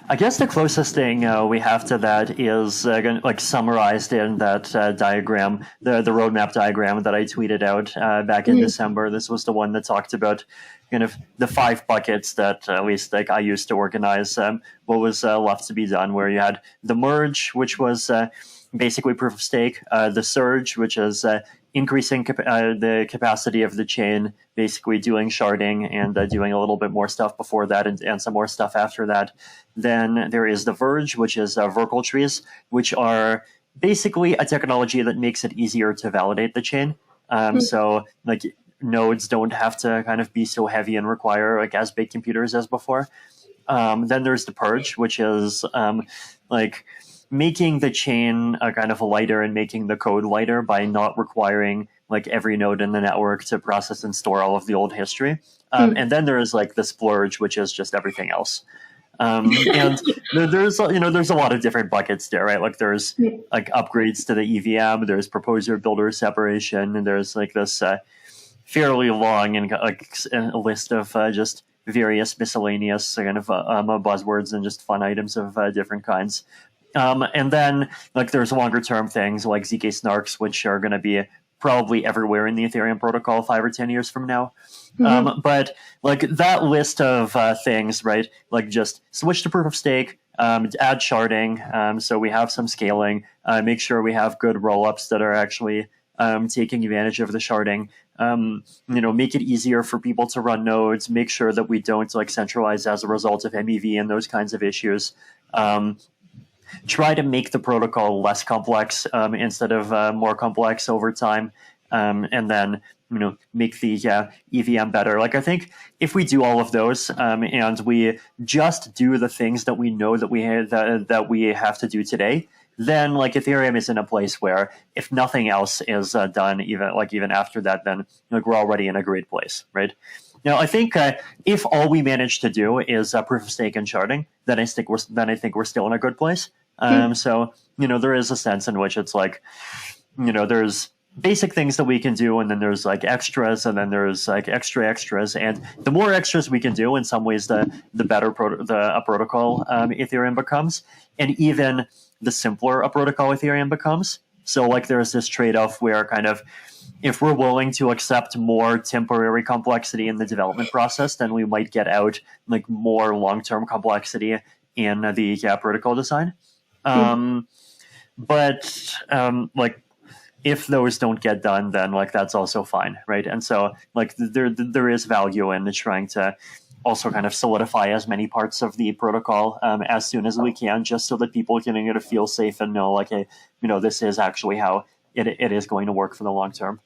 I guess the closest thing we have to that is like summarized in that diagram, the roadmap diagram that I tweeted out back in December. This was the one that talked about kind of the 5 buckets that at least like I used to organize what was left to be done. Where you had the merge, which was basically proof of stake, the surge, which is increasing the capacity of the chain, basically doing sharding and doing a little bit more stuff before that and some more stuff after that. Then there is the verge, which is Verkle trees, which are basically a technology that makes it easier to validate the chain. So like nodes don't have to kind of be so heavy and require like as big computers as before. Then there's the purge, which is like making the chain kind of lighter and making the code lighter by not requiring like every node in the network to process and store all of the old history. And then there is like the splurge, which is just everything else. And there's a lot of different buckets there, right? Like there's like upgrades to the EVM, there's proposer builder separation, and there's like this fairly long and like a list of just various miscellaneous kind of buzzwords and just fun items of different kinds. And then like there's longer term things like ZK snarks, which are going to be probably everywhere in the Ethereum protocol 5 or 10 years from now. But like that list of things, right? Like just switch to proof of stake, add sharding. So we have some scaling, make sure we have good rollups that are actually taking advantage of the sharding. Make it easier for people to run nodes, make sure that we don't like centralize as a result of MEV and those kinds of issues. Try to make the protocol less complex instead of more complex over time, and then make the EVM better. Like I think if we do all of those and we just do the things that we know that we have to do today, then like Ethereum is in a place where if nothing else is done, even after that, then like we're already in a great place, right? Now, I think if all we manage to do is proof of stake and sharding, then I think we're still in a good place. So there is a sense in which it's like there's basic things that we can do, and then there's like extras, and then there's like extras, and the more extras we can do, in some ways, the better a protocol Ethereum becomes, and even the simpler a protocol Ethereum becomes. So like there's this trade-off where kind of if we're willing to accept more temporary complexity in the development process, then we might get out like more long-term complexity in the protocol design. But like if those don't get done, then like that's also fine, right? And so like there is value in trying to also kind of solidify as many parts of the protocol as soon as we can, just so that people can feel safe and know like, hey, this is actually how it is going to work for the long term.